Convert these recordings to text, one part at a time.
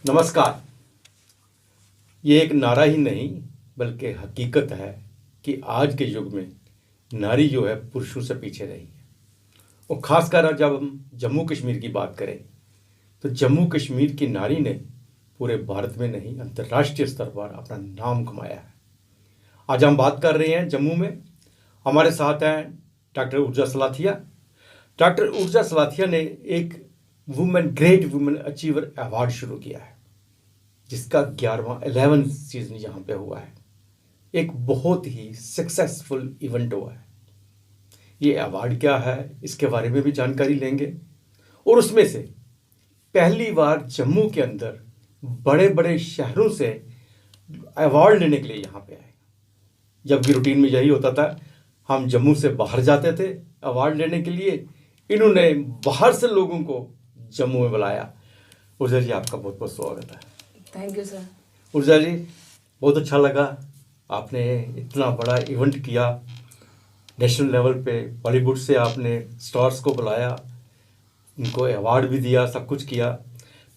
नमस्कार। ये एक नारा ही नहीं बल्कि हकीकत है कि आज के युग में नारी जो है पुरुषों से पीछे रही है। और ख़ासकर जब हम जम्मू कश्मीर की बात करें तो जम्मू कश्मीर की नारी ने पूरे भारत में नहीं अंतर्राष्ट्रीय स्तर पर अपना नाम कमाया है। आज हम बात कर रहे हैं जम्मू में। हमारे साथ हैं डॉक्टर ऊर्जा सलाथिया। डॉक्टर ऊर्जा सलाथिया ने एक ग्रेट वुमेन अचीवर अवार्ड शुरू किया है, जिसका 11वां सीजन यहाँ पे हुआ है। एक बहुत ही सक्सेसफुल इवेंट हुआ है। ये अवार्ड क्या है इसके बारे में भी जानकारी लेंगे, और उसमें से पहली बार जम्मू के अंदर बड़े बड़े शहरों से अवार्ड लेने के लिए यहाँ पे आए, जबकि रूटीन में यही होता था, हम जम्मू से बाहर जाते थे अवार्ड लेने के लिए। इन्होंने बाहर से लोगों को जम्मू में बुलाया। ऊर्जा जी, आपका बहुत बहुत स्वागत है। Thank you sir. ऊर्जा जी, बहुत अच्छा लगा आपने इतना बड़ा इवेंट किया। नेशनल लेवल पे बॉलीवुड से आपने स्टार्स को बुलाया, उनको अवार्ड भी दिया, सब कुछ किया।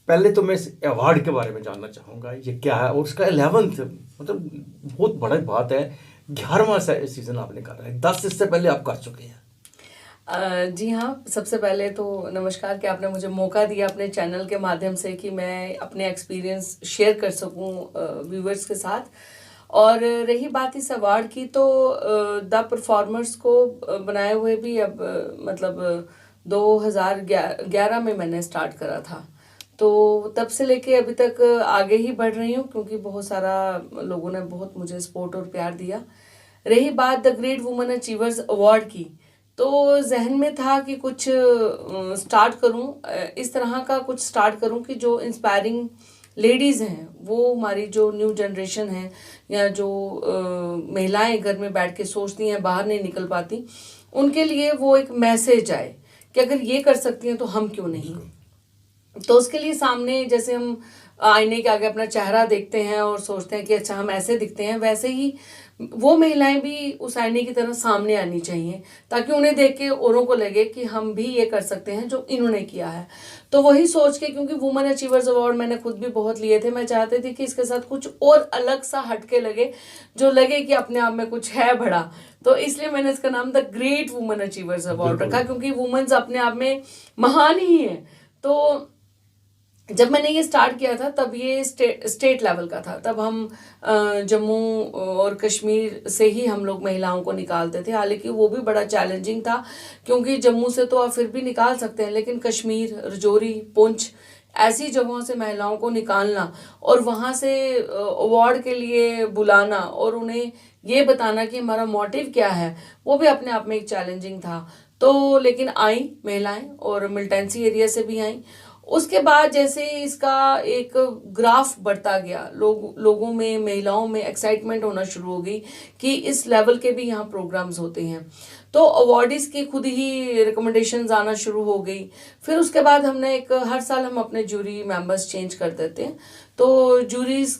पहले तो मैं इस अवार्ड के बारे में जानना चाहूँगा, ये क्या है और उसका 11th मतलब बहुत बड़ी बात है। 11वां सीजन आपने करा है, 10 इससे पहले आप कर चुके हैं। जी हाँ, सबसे पहले तो नमस्कार कि आपने मुझे मौका दिया अपने चैनल के माध्यम से कि मैं अपने एक्सपीरियंस शेयर कर सकूं व्यूवर्स के साथ। और रही बात इस अवार्ड की, तो द परफॉर्मर्स को बनाए हुए भी अब मतलब 2011 में मैंने स्टार्ट करा था। तो तब से लेके अभी तक आगे ही बढ़ रही हूँ, क्योंकि बहुत सारा लोगों ने बहुत मुझे सपोर्ट और प्यार दिया। रही बात the great women achievers award की, तो जहन में था कि कुछ स्टार्ट करूं, इस तरह का कुछ स्टार्ट करूं कि जो इंस्पायरिंग लेडीज़ हैं, वो हमारी जो न्यू जनरेशन है या जो महिलाएं घर में बैठ के सोचती हैं, बाहर नहीं निकल पाती, उनके लिए वो एक मैसेज आए कि अगर ये कर सकती हैं तो हम क्यों नहीं। तो उसके लिए सामने जैसे हम आईने के आगे अपना चेहरा देखते हैं और सोचते हैं कि अच्छा हम ऐसे दिखते हैं, वैसे ही वो महिलाएं भी उस आईने की तरह सामने आनी चाहिए, ताकि उन्हें देख के औरों को लगे कि हम भी ये कर सकते हैं जो इन्होंने किया है। तो वही सोच के, क्योंकि वुमेन अचीवर्स अवार्ड मैंने खुद भी बहुत लिए थे, मैं चाहती थी कि इसके साथ कुछ और अलग सा हटके लगे, जो लगे कि अपने आप में कुछ है बड़ा। तो इसलिए मैंने इसका नाम the great women achievers award रखा, क्योंकि वुमेन्स अपने आप में महान ही है। तो जब मैंने ये स्टार्ट किया था तब ये स्टेट लेवल का था। तब हम जम्मू और कश्मीर से ही हम लोग महिलाओं को निकालते थे। हालांकि वो भी बड़ा चैलेंजिंग था, क्योंकि जम्मू से तो आप फिर भी निकाल सकते हैं, लेकिन कश्मीर, रजौरी, पुंछ ऐसी जगहों से महिलाओं को निकालना और वहाँ से अवार्ड के लिए बुलाना और उन्हें ये बताना कि हमारा मोटिव क्या है, वो भी अपने आप में एक चैलेंजिंग था। तो लेकिन आई महिलाएं, और मिलिटेंसी एरिया से भी आई। उसके बाद जैसे इसका एक ग्राफ बढ़ता गया, लोगों में, महिलाओं में एक्साइटमेंट होना शुरू हो गई कि इस लेवल के भी यहाँ प्रोग्राम्स होते हैं। तो अवार्डीज की खुद ही रिकमेंडेशंस आना शुरू हो गई। फिर उसके बाद हमने हर साल हम अपने जूरी मेंबर्स चेंज कर देते हैं, तो जूरीज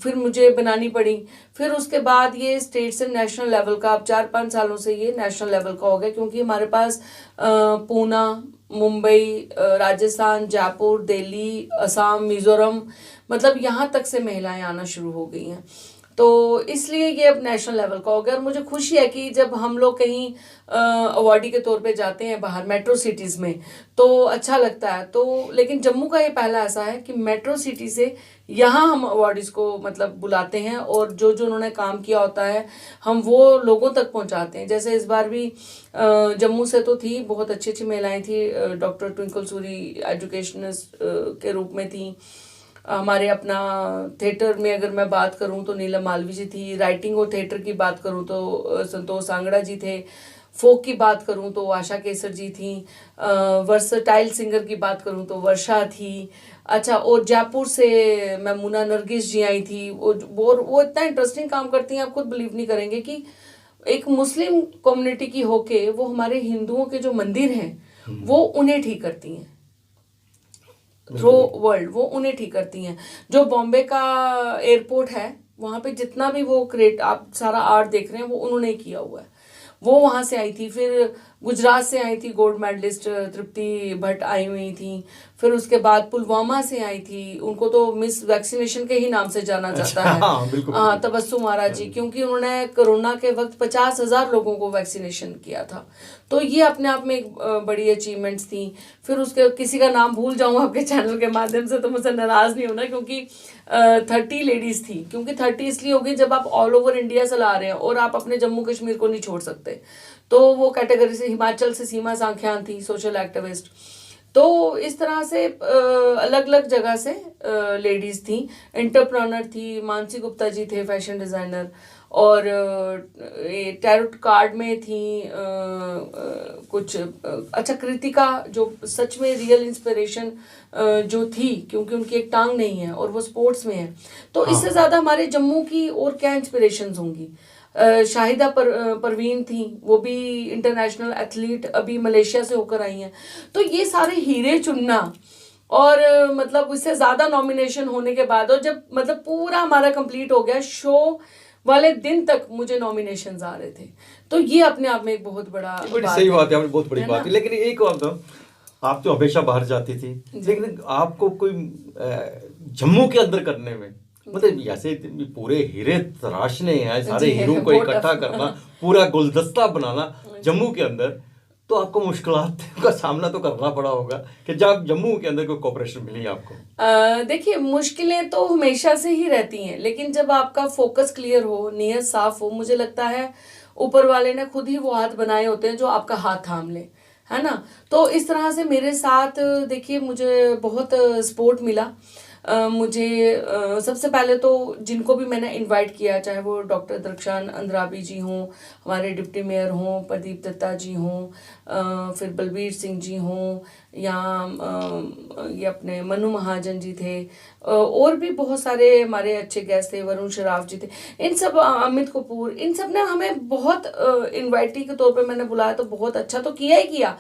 फिर मुझे बनानी पड़ी। फिर उसके बाद ये स्टेट से नेशनल लेवल का, अब 4-5 सालों से ये नेशनल लेवल का हो गया, क्योंकि हमारे पास पूना, मुंबई, राजस्थान, जयपुर, दिल्ली, असम, मिजोरम, मतलब यहाँ तक से महिलाएं आना शुरू हो गई हैं। तो इसलिए ये अब नेशनल लेवल का हो गया। और मुझे खुशी है कि जब हम लोग कहीं अवार्डी के तौर पे जाते हैं बाहर मेट्रो सिटीज़ में, तो अच्छा लगता है। तो लेकिन जम्मू का ये पहला ऐसा है कि मेट्रो सिटी से यहाँ हम अवार्डीज को मतलब बुलाते हैं, और जो जो उन्होंने काम किया होता है हम वो लोगों तक पहुँचाते हैं। जैसे इस बार भी जम्मू से तो थी, बहुत अच्छी अच्छी महिलाएं थी। डॉक्टर ट्विंकल सूरी एजुकेशनिस्ट के रूप में थी। हमारे अपना थिएटर में अगर मैं बात करूं तो नीलम मालवी जी थी। राइटिंग और थिएटर की बात करूं तो संतोष सांगड़ा जी थे। फोक की बात करूं तो आशा केसर जी थी। वर्सटाइल सिंगर की बात करूं तो वर्षा थी। अच्छा, और जयपुर से मैमुना नरगिस जी आई थी। वो इतना इंटरेस्टिंग काम करती हैं, आप खुद बिलीव नहीं करेंगे कि एक मुस्लिम कम्युनिटी की होके वो हमारे हिंदुओं के जो मंदिर हैं वो उन्हें ठीक करती हैं थ्रू वर्ल्ड, वो उन्हें ठीक करती हैं। जो बॉम्बे का एयरपोर्ट है, वहाँ पे जितना भी वो क्रिएट आप सारा आर्ट देख रहे हैं वो उन्होंने किया हुआ है, वो वहाँ से आई थी। फिर गुजरात से आई थी गोल्ड मेडलिस्ट तृप्ति भट्ट आई हुई थी। फिर उसके बाद पुलवामा से आई थी, उनको तो मिस वैक्सीनेशन के ही नाम से जाना जाता है। हाँ, बिल्कुल हाँ, बिल्कुल। तबस्सुम आरा जी, क्योंकि उन्होंने कोरोना के वक्त 50,000 लोगों को वैक्सीनेशन किया था। तो ये अपने आप में एक बड़ी अचीवमेंट्स थी। फिर उसके किसी का नाम भूल जाऊँ आपके चैनल के माध्यम से तो मुझसे नाराज़ नहीं होना, क्योंकि 30 लेडीज़ थी। क्योंकि 30 इसलिए होगी जब आप ऑल ओवर इंडिया चला रहे हैं और आप अपने जम्मू कश्मीर को नहीं छोड़ सकते। तो वो कैटेगरी से हिमाचल से सीमा सांख्यान थी, सोशल एक्टिविस्ट। तो इस तरह से अलग अलग जगह से लेडीज़ थी। एंटरप्रेन्योर थी, मानसी गुप्ता जी थे फैशन डिज़ाइनर, और टैरोट कार्ड में थी कुछ अच्छा कृतिका, जो सच में रियल इंस्पिरेशन जो थी, क्योंकि उनकी एक टांग नहीं है और वो स्पोर्ट्स में है। तो हाँ। इससे ज़्यादा हमारे जम्मू की और क्या इंस्पिरेशंस होंगी। शाहिदा परवीन थी, वो भी इंटरनेशनल एथलीट, अभी मलेशिया से होकर आई हैं। तो ये सारे हीरे चुनना, और मतलब इससे ज़्यादा नॉमिनेशन होने के बाद, और जब मतलब पूरा हमारा कंप्लीट हो गया, शो वाले दिन तक मुझे नॉमिनेशंस आ रहे थे। तो ये अपने आप में एक बहुत बड़ा बड़ी बात सही है। बात है, आपने बहुत बड़ी है बात ना? है। लेकिन एक बात बताओ, आप तो हमेशा बाहर जाती थी, लेकिन आपको कोई जम्मू के अंदर करने में, मतलब ऐसे पूरे हीरे तराशने हैं, सारे जी, हीरों को बहुत इकट्ठा टफ। करना, पूरा गुलदस्ता बनाना जम्मू के अंदर, तो आपको मुश्किलात का सामना तो करना पड़ा होगा कि जब जम्मू के अंदर कोई कोऑपरेशन मिली आपको। देखिए, मुश्किलें तो हमेशा से ही रहती हैं, लेकिन जब आपका फोकस क्लियर हो, नीयत साफ हो, मुझे लगता है ऊपर वाले ने खुद ही वो हाथ बनाए होते हैं जो आपका हाथ थाम ले, है ना? तो इस तरह से मेरे साथ देखिए मुझे बहुत सपोर्ट मिला। मुझे सबसे पहले तो जिनको भी मैंने इनवाइट किया, चाहे वो डॉक्टर दरख्शान अंद्राबी जी हों, हमारे डिप्टी मेयर हों, प्रदीप दत्ता जी हों, फिर बलबीर सिंह जी हों, या ये अपने मनु महाजन जी थे, और भी बहुत सारे हमारे अच्छे गेस्ट थे, वरुण शराफ जी थे, इन सब, अमित कपूर, इन सब ने हमें बहुत इनवाइटी के तौर पे मैंने बुलाया, तो बहुत अच्छा तो किया ही किया।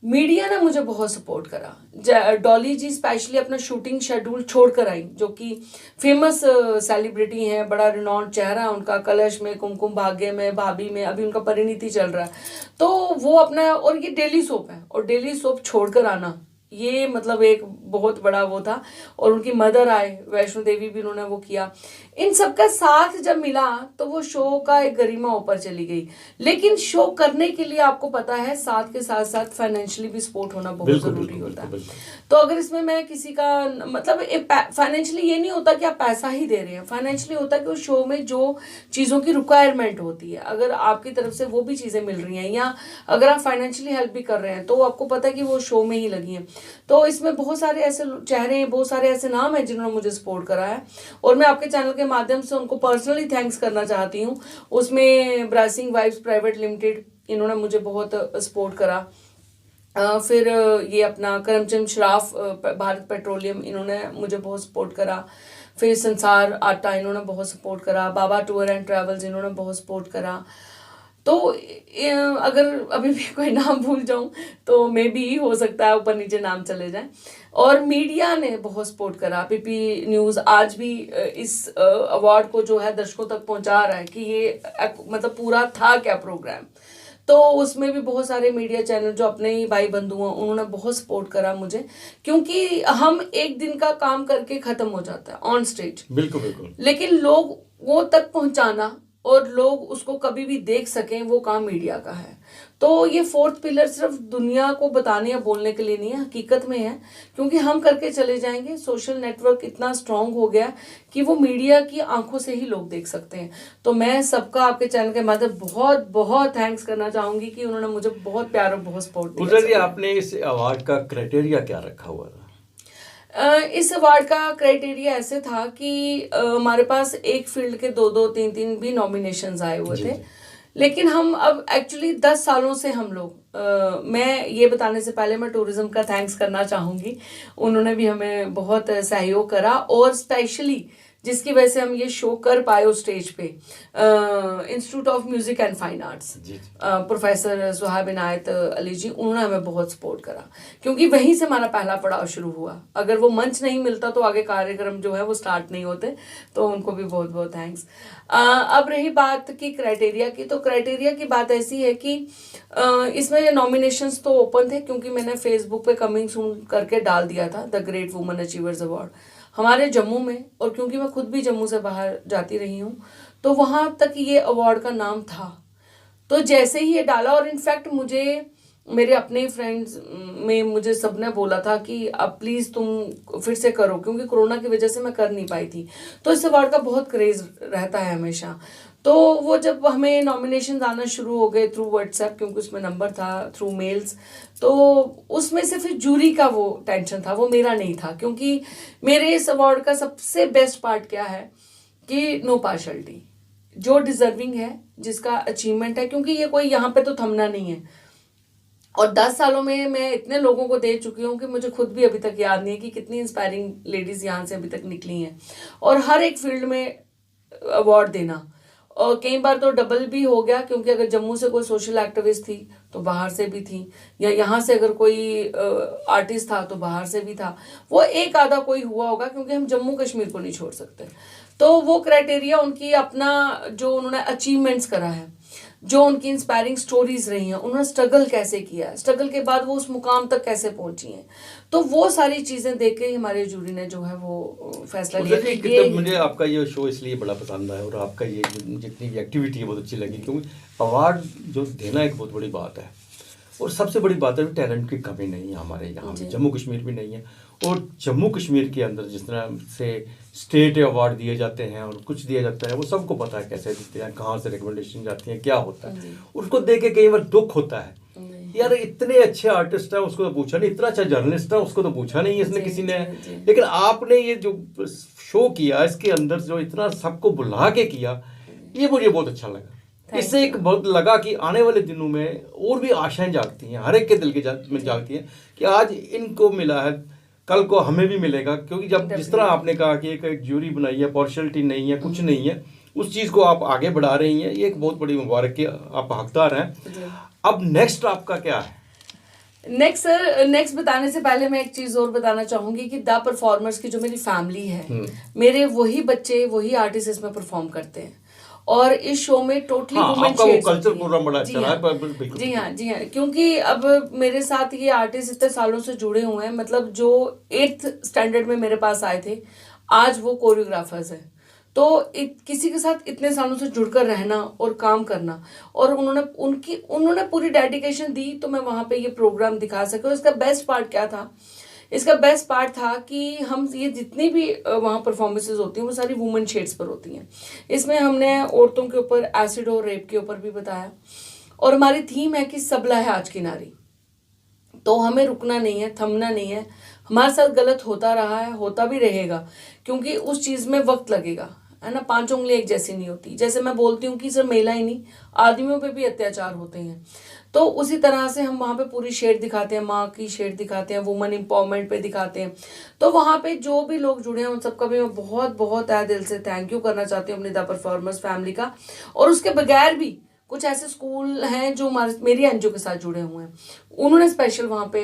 मीडिया ने मुझे बहुत सपोर्ट करा। डॉली जी स्पेशली अपना शूटिंग शेड्यूल छोड़कर आई, जो कि फेमस सेलिब्रिटी हैं, बड़ा रिनॉन्ड चेहरा उनका, कलश में, कुमकुम भाग्य में, भाभी में, अभी उनका परिणीति चल रहा है। तो वो अपना, और ये डेली सोप है, और डेली सोप छोड़कर आना, ये मतलब एक बहुत बड़ा वो था। और उनकी मदर आए, वैष्णो देवी भी उन्होंने वो किया। इन सबका साथ जब मिला तो वो शो का एक गरिमा ऊपर चली गई। लेकिन शो करने के लिए आपको पता है, साथ के साथ साथ फाइनेंशियली भी सपोर्ट होना बहुत बिल्कुल जरूरी बिल्कुल होता है। बिल्कुल। तो अगर इसमें मैं किसी का मतलब फाइनेंशियली ये नहीं होता कि आप पैसा ही दे रहे हैं, फाइनेंशियली होता है कि उस शो में जो चीज़ों की रिक्वायरमेंट होती है, अगर आपकी तरफ से वो भी चीज़ें मिल रही हैं, या अगर आप फाइनेंशियली हेल्प भी कर रहे हैं, तो आपको पता है कि वो शो में ही लगी हैं। तो इसमें बहुत सारे ऐसे चेहरे हैं, बहुत सारे ऐसे नाम हैं जिन्होंने मुझे सपोर्ट करा है, और मैं आपके चैनल के माध्यम से उनको पर्सनली थैंक्स करना चाहती हूँ। उसमें ब्रासिंग वाइब्स प्राइवेट लिमिटेड, इन्होंने मुझे बहुत सपोर्ट करा। फिर ये अपना करमचंद शराफ, भारत पेट्रोलियम, इन्होंने मुझे बहुत सपोर्ट करा। फिर संसार आटा, इन्होंने बहुत सपोर्ट करा। बाबा टूर एंड ट्रैवल्स, इन्होंने बहुत सपोर्ट करा। तो अगर अभी भी कोई नाम भूल जाऊं तो मे बी हो सकता है ऊपर नीचे नाम चले जाएं। और मीडिया ने बहुत सपोर्ट करा। पीपी न्यूज़ आज भी इस अवार्ड को जो है दर्शकों तक पहुंचा रहा है कि ये मतलब पूरा था क्या प्रोग्राम। तो उसमें भी बहुत सारे मीडिया चैनल जो अपने ही भाई बंधु हैं, उन्होंने बहुत सपोर्ट करा मुझे, क्योंकि हम एक दिन का काम करके ख़त्म हो जाता है ऑन स्टेज, बिल्कुल बिल्कुल। लेकिन लोगों तक पहुंचाना और लोग उसको कभी भी देख सकें, वो काम मीडिया का है। तो ये फोर्थ पिलर सिर्फ दुनिया को बताने या बोलने के लिए नहीं है, हकीकत में है, क्योंकि हम करके चले जाएंगे। सोशल नेटवर्क इतना स्ट्रांग हो गया कि वो मीडिया की आंखों से ही लोग देख सकते हैं। तो मैं सबका आपके चैनल के माध्यम बहुत बहुत थैंक्स करना चाहूंगी कि उन्होंने मुझे बहुत प्यार और बहुत सपोर्ट गुलजार जी, दिया। आपने इस अवार्ड का क्राइटेरिया क्या रखा हुआ था? इस अवार्ड का क्राइटेरिया ऐसे था कि हमारे पास एक फील्ड के 2-2, 3-3 भी नॉमिनेशंस आए हुए जी, थे। जी। लेकिन हम अब एक्चुअली 10 सालों से हम लोग, मैं ये बताने से पहले मैं टूरिज्म का थैंक्स करना चाहूँगी। उन्होंने भी हमें बहुत सहयोग करा, और स्पेशली जिसकी वजह से हम ये शो कर पाए उस स्टेज पे, institute of music and fine arts, professor Suhab Inayat Ali ji, उन्होंने हमें बहुत सपोर्ट करा, क्योंकि वहीं से हमारा पहला पड़ाव शुरू हुआ। अगर वो मंच नहीं मिलता तो आगे कार्यक्रम जो है वो स्टार्ट नहीं होते, तो उनको भी बहुत बहुत थैंक्स। अब रही बात की क्राइटेरिया की, तो क्राइटेरिया की बात ऐसी है कि इसमें नॉमिनेशंस तो ओपन थे, क्योंकि मैंने फेसबुक पे कमिंग सून करके डाल दिया था the great woman achievers award हमारे जम्मू में, और क्योंकि मैं खुद भी जम्मू से बाहर जाती रही हूँ तो वहाँ तक ये अवार्ड का नाम था। तो जैसे ही ये डाला, और इनफैक्ट मुझे मेरे अपने फ्रेंड्स में मुझे सबने बोला था कि अब प्लीज़ तुम फिर से करो, क्योंकि कोरोना की वजह से मैं कर नहीं पाई थी। तो इस अवार्ड का बहुत क्रेज़ रहता है हमेशा। तो वो जब हमें नॉमिनेशन आना शुरू हो गए थ्रू व्हाट्सएप, क्योंकि उसमें नंबर था, थ्रू मेल्स, तो उसमें से फिर जूरी का वो टेंशन था, वो मेरा नहीं था, क्योंकि मेरे इस अवार्ड का सबसे बेस्ट पार्ट क्या है कि नो पार्शलिटी, जो डिजर्विंग है, जिसका अचीवमेंट है, क्योंकि ये कोई यहाँ पे तो थमना नहीं है। और 10 सालों में मैं इतने लोगों को दे चुकी हूँ कि मुझे खुद भी अभी तक याद नहीं है कि कितनी इंस्पायरिंग लेडीज़ यहाँ से अभी तक निकली हैं। और हर एक फील्ड में अवार्ड देना, और कई बार तो डबल भी हो गया, क्योंकि अगर जम्मू से कोई सोशल एक्टिविस्ट थी तो बाहर से भी थी, या यहाँ से अगर कोई आर्टिस्ट था तो बाहर से भी था। वो एक आधा कोई हुआ होगा, क्योंकि हम जम्मू कश्मीर को नहीं छोड़ सकते। तो वो क्राइटेरिया उनकी अपना, जो उन्होंने अचीवमेंट्स करा है, जो उनकी इंस्पायरिंग स्टोरीज रही हैं, उन्होंने स्ट्रगल कैसे किया है, स्ट्रगल के बाद वो उस मुकाम तक कैसे पहुंची हैं, तो वो सारी चीज़ें देख के हमारे जूरी ने जो है वो फैसला लिया। ये मुझे आपका ये शो इसलिए बड़ा पसंद आया, और आपका ये जितनी भी एक्टिविटी है बहुत अच्छी लगी, क्योंकि अवार्ड जो देना एक बहुत बड़ी बात है, और सबसे बड़ी बात है टैलेंट की कमी नहीं है हमारे यहाँ, जम्मू कश्मीर भी नहीं है। और जम्मू कश्मीर के अंदर जिस तरह से स्टेट अवार्ड दिए जाते हैं और कुछ दिया जाता है, वो सबको पता है कैसे दिखते हैं, कहाँ से रिकमेंडेशन जाती हैं, क्या होता है। उसको देख के कई बार दुख होता है, यार इतने अच्छे आर्टिस्ट हैं, उसको तो पूछा नहीं, इतना अच्छा जर्नलिस्ट है, उसको तो पूछा नहीं इसने किसी ने। लेकिन आपने ये जो शो किया, इसके अंदर जो इतना सबको बुला के किया, ये मुझे बहुत अच्छा लगा। इससे एक बहुत लगा कि आने वाले दिनों में और भी आशाएं जागती हैं, हर एक के दिल में जागती हैं कि आज इनको मिला है, कल को हमें भी मिलेगा। क्योंकि जब जिस तरह आपने कहा कि एक ज्यूरी बनाई है, पार्शियलिटी नहीं है, कुछ नहीं है, उस चीज़ को आप आगे बढ़ा रही हैं, ये एक बहुत बड़ी मुबारक की आप हकदार हैं। अब नेक्स्ट आपका क्या है? नेक्स्ट बताने से पहले मैं एक चीज और बताना चाहूंगी कि द परफॉर्मर्स की जो मेरी फैमिली है, मेरे वही बच्चे, वही आर्टिस्ट इसमें परफॉर्म करते हैं, और इस शो में totally women shades culture program बड़ा अच्छा है। जी हाँ, क्योंकि अब मेरे साथ ये आर्टिस्ट इतने सालों से जुड़े हुए हैं, मतलब जो 8th स्टैंडर्ड में मेरे पास आए थे, आज वो कोरियोग्राफर्स हैं। तो किसी के साथ इतने सालों से जुड़कर रहना और काम करना, और उन्होंने पूरी डेडिकेशन दी, तो मैं वहाँ पे ये प्रोग्राम दिखा सके। और इसका बेस्ट पार्ट क्या था? इसका बेस्ट पार्ट था कि हम ये जितनी भी वहाँ परफॉर्मेंसेज होती हैं वो सारी वुमेन शेड्स पर होती हैं। इसमें हमने औरतों के ऊपर एसिड और रेप के ऊपर भी बताया, और हमारी थीम है कि सबला है आज की नारी। तो हमें रुकना नहीं है, थमना नहीं है। हमारे साथ गलत होता रहा है, होता भी रहेगा, क्योंकि उस चीज़ में वक्त लगेगा, है ना। 5 उंगलियां एक जैसी नहीं होती। जैसे मैं बोलती हूँ कि सिर्फ महिला ही नहीं, आदमियों पे भी अत्याचार होते हैं, तो उसी तरह से हम वहाँ पे पूरी शेड दिखाते हैं, माँ की शेड दिखाते हैं, वुमेन एम्पावरमेंट पे दिखाते हैं। तो वहाँ पे जो भी लोग जुड़े हैं उन सबका भी मैं बहुत बहुत तहे दिल से थैंक यू करना चाहती हूँ अपनी द परफॉर्मर्स फैमिली का। और उसके बगैर भी कुछ ऐसे स्कूल हैं जो मेरी एनजीओ के साथ जुड़े हुए हैं, उन्होंने स्पेशल वहाँ पे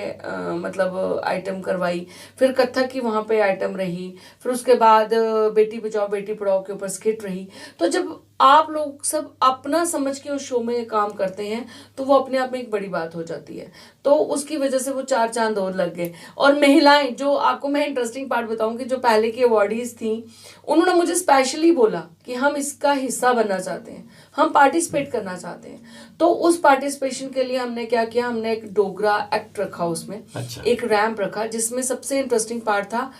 मतलब आइटम करवाई, फिर कथक की वहाँ पे आइटम रही, फिर उसके बाद बेटी बचाओ बेटी पढ़ाओ के ऊपर स्किट रही। तो जब आप लोग सब अपना समझ के उस शो में काम करते हैं तो वो अपने आप में एक बड़ी बात हो जाती है। तो उसकी वजह से वो 4 चांद और लग गए। और महिलाएं, जो आपको मैं इंटरेस्टिंग पार्ट बताऊं कि जो पहले की अवार्डीज थी, उन्होंने मुझे स्पेशली बोला कि हम इसका हिस्सा बनना चाहते हैं, हम पार्टिसिपेट करना चाहते हैं। तो उस पार्टिसिपेशन के लिए हमने क्या किया, हमने एक डोगरा एक्ट रखा, उसमें एक रैंप रखा, जिसमें सबसे इंटरेस्टिंग पार्ट था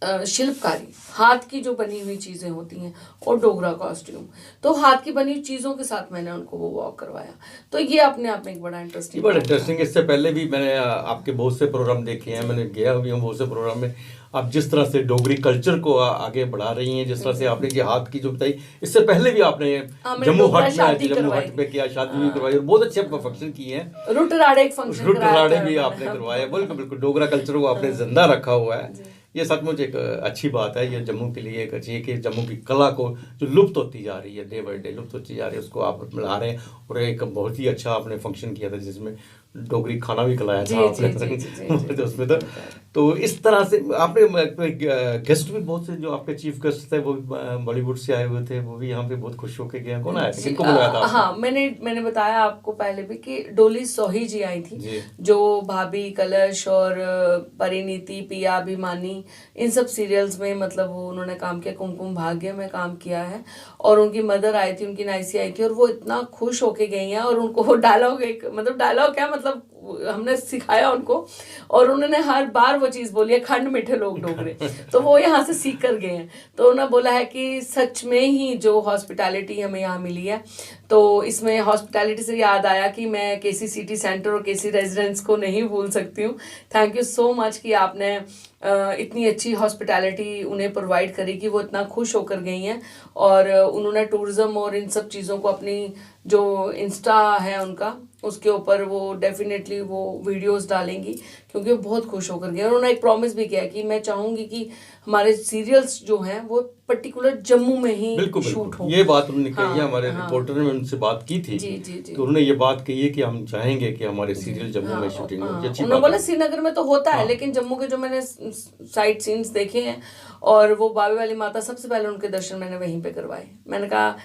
शिल्पकारी, हाथ की जो बनी हुई चीज़ें होती हैं, और डोगरा कॉस्ट्यूम। तो हाथ की बनी हुई चीज़ों के साथ मैंने उनको वो वॉक करवाया। तो ये अपने आप में एक बड़ा इंटरेस्टिंग इससे पहले भी मैंने आपके बहुत से प्रोग्राम देखे हैं, मैंने गया भी हूँ बहुत से प्रोग्राम में। आप जिस तरह से डोगरी कल्चर को आगे बढ़ा रही हैं, जिस तरह से आपने ये हाथ की जो बताई, इससे पहले भी आपने जम्मू हट में किया, शादी भी करवाई, और बहुत अच्छे फंक्शन किए हैं। रुटराड़े एक फंक्शन रुटराड़े भी आपने करवाया। बिल्कुल बिल्कुल, डोगरा कल्चर को आपने जिंदा रखा हुआ है। ये सचमुच एक अच्छी बात है। ये जम्मू के लिए एक अच्छी है कि जम्मू की कला को जो लुप्त होती जा रही है, डे बाई डे लुप्त होती जा रही है, उसको आप मिला रहे हैं। और एक बहुत ही अच्छा आपने फंक्शन किया था जिसमें डोगरी खाना भी खिलाया था आपने तो उसमें तो इस तरह से आपने गेस्ट भी बहुत से जो आपके चीफ गेस्ट थे वो भी बॉलीवुड से आए हुए थे, वो भी यहाँ पे बहुत खुश होके गए। कौन आए थे, किनको बुलाया था आपने? हाँ, मैंने बताया आपको पहले भी कि डोली सोही जी आई थी, जो भाभी, कलश और परिणीति, पिया, अभिमानी, इन सब सीरियल्स में मतलब वो उन्होंने काम किया। कुमकुम भाग्य में काम किया है। और उनकी मदर आई थी, उनकी नाइसी आई थी, और वो इतना खुश होके गई हैं। और उनको वो डायलॉग, एक मतलब डायलॉग क्या, मतलब हमने सिखाया उनको, और उन्होंने हर बार वो चीज़ बोली है, खंड मीठे लोग डोगरे। तो वो यहाँ से सीख कर गए हैं। तो उन्होंने बोला है कि सच में ही जो हॉस्पिटैलिटी हमें यहाँ मिली है, तो इसमें हॉस्पिटैलिटी से याद आया कि मैं केसी सिटी सेंटर और केसी रेजिडेंस को नहीं भूल सकती हूँ। थैंक यू सो मच कि आपने इतनी अच्छी हॉस्पिटैलिटी उन्हें प्रोवाइड करी कि वो इतना खुश होकर गई हैं। और उन्होंने टूरिज़्म और इन सब चीज़ों को अपनी जो इंस्टा है उनका, उसके ऊपर वो डेफिनेटली वो वीडियोस डालेंगी, क्योंकि वो बहुत खुश होकर गए। और उन्होंने एक प्रॉमिस भी किया है कि मैं चाहूँगी कि हमारे सीरियल्स जो हैं वो पर्टिकुलर जम्मू में ही शूट हो। ये बात उन्होंने कही है, हमारे रिपोर्टर ने उनसे बात की थी। जी। तो उन्होंने ये बात कही है कि हम चाहेंगे कि हमारे सीरियल जम्मू में शूटिंग हो। उन्होंने बोला श्रीनगर में तो होता है, लेकिन जम्मू के जो मैंने साइट सीन्स देखे हैं, और वो बाबे वाली माता, सबसे पहले उनके दर्शन मैंने वहीं पे करवाए। मैंने कहा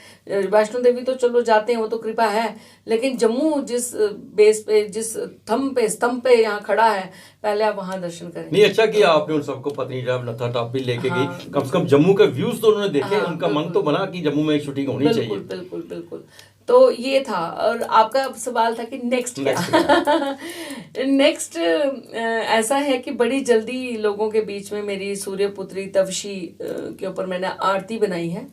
वैष्णो देवी तो चलो जाते हैं, वो तो कृपा है, लेकिन जम्मू जिस बेस पे, जिस स्तंभ पे यहाँ खड़ा है, पहले आप वहाँ दर्शन करें। नहीं, अच्छा किया आपने उन सबको पत्नीटॉप, नत्था टॉप भी लेके गई। कम से कम जम्मू के व्यूज तो उन्होंने देखे, उनका मन तो बना कि जम्मू में शूटिंग होनी चाहिए। बिल्कुल। तो ये था। और आपका सवाल था कि नेक्स्ट क्या। नेक्स्ट ऐसा है कि बड़ी जल्दी लोगों के बीच में मेरी सूर्यपुत्री तवशी के ऊपर मैंने आरती बनाई है।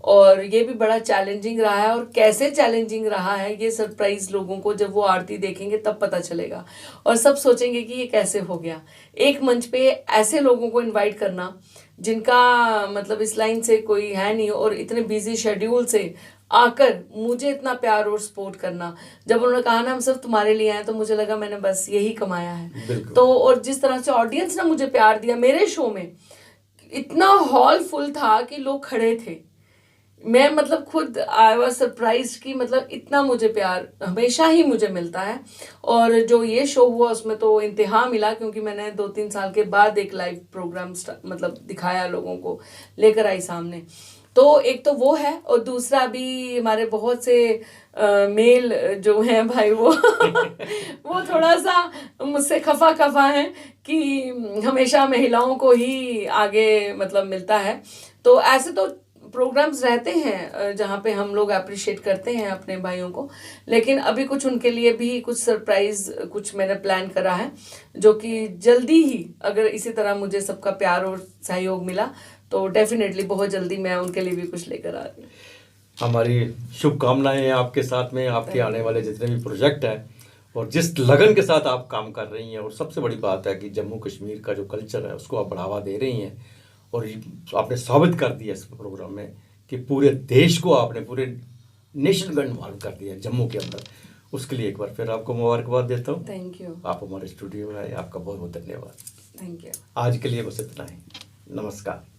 और ये भी बड़ा चैलेंजिंग रहा है। और कैसे चैलेंजिंग रहा है ये सरप्राइज लोगों को जब वो आरती देखेंगे तब पता चलेगा। और सब सोचेंगे कि ये कैसे हो गया। एक मंच पे ऐसे लोगों को इनवाइट करना जिनका मतलब इस लाइन से कोई है नहीं, और इतने बिजी शेड्यूल से आकर मुझे इतना प्यार और सपोर्ट करना। जब उन्होंने कहा ना हम सिर्फ तुम्हारे लिए आए, तो मुझे लगा मैंने बस यही कमाया है। तो और जिस तरह से ऑडियंस ने मुझे प्यार दिया मेरे शो में, इतना हॉल फुल था कि लोग खड़े थे। मैं मतलब खुद आई वाज सरप्राइज कि मतलब इतना मुझे प्यार हमेशा ही मुझे मिलता है। और जो ये शो हुआ उसमें तो इंतहा मिला, क्योंकि मैंने 2-3 साल के बाद एक लाइव प्रोग्राम मतलब दिखाया, लोगों को लेकर आई सामने। तो एक तो वो है, और दूसरा भी हमारे बहुत से मेल जो हैं भाई वो वो थोड़ा सा मुझसे खफा हैं कि हमेशा महिलाओं को ही आगे मतलब मिलता है। तो ऐसे तो प्रोग्राम्स रहते हैं जहाँ पे हम लोग अप्रिशिएट करते हैं अपने भाइयों को, लेकिन अभी कुछ उनके लिए भी कुछ सरप्राइज कुछ मैंने प्लान करा है, जो कि जल्दी ही, अगर इसी तरह मुझे सबका प्यार और सहयोग मिला तो डेफिनेटली बहुत जल्दी मैं उनके लिए भी कुछ लेकर आ रही हूँ। हमारी शुभकामनाएं हैं आपके साथ में, आपके आने वाले जितने भी प्रोजेक्ट हैं और जिस लगन के साथ आप काम कर रही हैं। और सबसे बड़ी बात है कि जम्मू कश्मीर का जो कल्चर है उसको आप बढ़ावा दे रही हैं। और आपने साबित कर दिया इस प्रोग्राम में कि पूरे देश को आपने, पूरे नेशन को इन्वॉल्व कर दिया जम्मू के अंदर। उसके लिए एक बार फिर आपको मुबारकबाद देता हूँ। Thank you. आप हमारे स्टूडियो में आए, आपका बहुत बहुत धन्यवाद। Thank you. आज के लिए बस इतना ही। नमस्कार।